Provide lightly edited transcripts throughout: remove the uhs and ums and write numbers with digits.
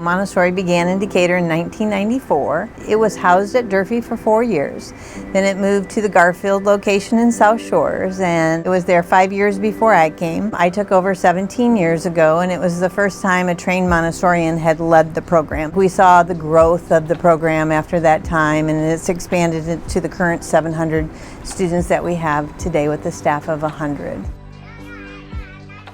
Montessori began in Decatur in 1994. It was housed at Durfee for 4 years. Then it moved to the Garfield location in South Shores, and it was there 5 years before I came. I took over 17 years ago, and it was the first time a trained Montessorian had led the program. We saw the growth of the program after that time, and it's expanded to the current 700 students that we have today with a staff of 100.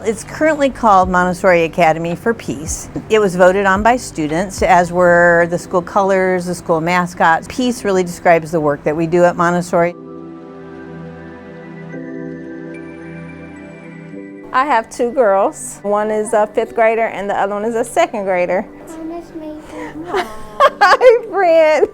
It's currently called Montessori Academy for Peace. It was voted on by students, as were the school colors, the school mascots. Peace really describes the work that we do at Montessori. I have 2 girls. One is a 5th grader and the other one is a 2nd grader. Hi, friend.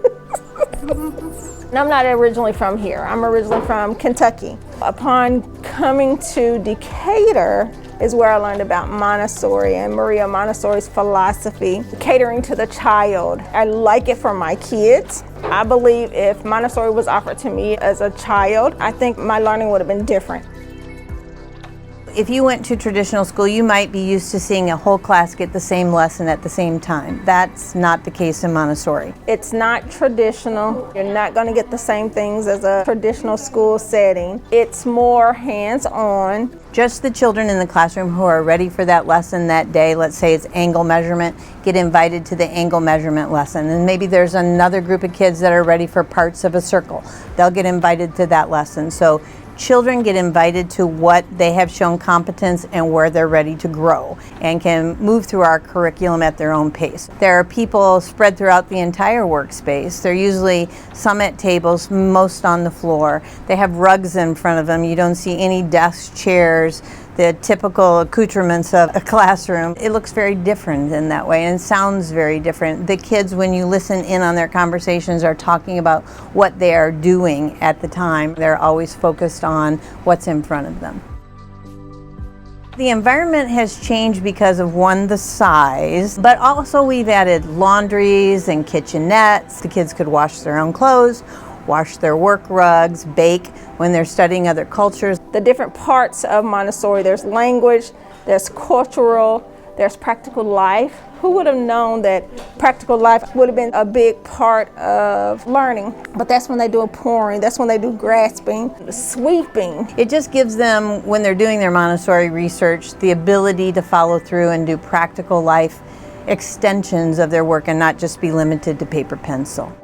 I'm not originally from here. I'm originally from Kentucky. Upon coming to Decatur is where I learned about Montessori and Maria Montessori's philosophy, catering to the child. I like it for my kids. I believe if Montessori was offered to me as a child, I think my learning would have been different. If you went to traditional school, you might be used to seeing a whole class get the same lesson at the same time. That's not the case in Montessori. It's not traditional. You're not going to get the same things as a traditional school setting. It's more hands-on. Just the children in the classroom who are ready for that lesson that day, let's say it's angle measurement, get invited to the angle measurement lesson. And maybe there's another group of kids that are ready for parts of a circle. They'll get invited to that lesson. So children get invited to what they have shown competence and where they're ready to grow, and can move through our curriculum at their own pace. There are people spread throughout the entire workspace. They're usually some at tables, most on the floor. They have rugs in front of them. You don't see any desks, chairs, the typical accoutrements of a classroom. It looks very different in that way, and sounds very different. The kids, when you listen in on their conversations, are talking about what they are doing at the time. They're always focused on what's in front of them. The environment has changed because of, one, the size, but also we've added laundries and kitchenettes. The kids could wash their own clothes, wash their work rugs, bake when they're studying other cultures. The different parts of Montessori, there's language, there's cultural, there's practical life. Who would have known that practical life would have been a big part of learning? But that's when they do pouring, that's when they do grasping, sweeping. It just gives them, when they're doing their Montessori research, the ability to follow through and do practical life extensions of their work and not just be limited to paper pencil.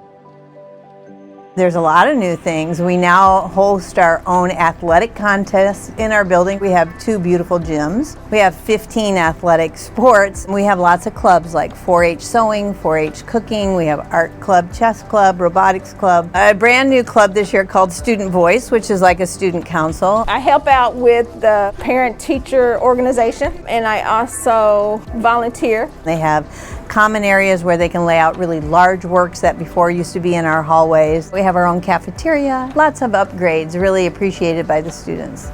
There's a lot of new things. We now host our own athletic contests in our building. We have 2 beautiful gyms. We have 15 athletic sports. We have lots of clubs like 4-H sewing, 4-H cooking. We have art club, chess club, robotics club. A brand new club this year called Student Voice, which is like a student council. I help out with the parent-teacher organization, and I also volunteer. They have common areas where they can lay out really large works that before used to be in our hallways. We have our own cafeteria, lots of upgrades, really appreciated by the students.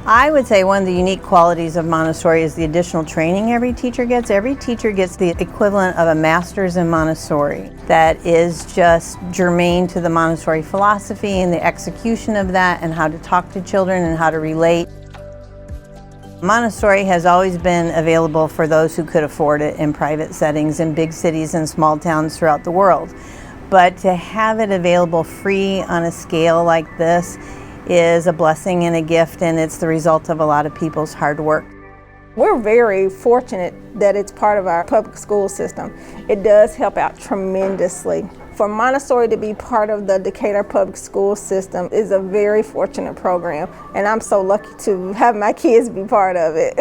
I would say one of the unique qualities of Montessori is the additional training every teacher gets. Every teacher gets the equivalent of a master's in Montessori that is just germane to the Montessori philosophy and the execution of that, and how to talk to children and how to relate. Montessori has always been available for those who could afford it in private settings in big cities and small towns throughout the world. But to have it available free on a scale like this is a blessing and a gift, and it's the result of a lot of people's hard work. We're very fortunate that it's part of our public school system. It does help out tremendously. For Montessori to be part of the Decatur public school system is a very fortunate program, and I'm so lucky to have my kids be part of it.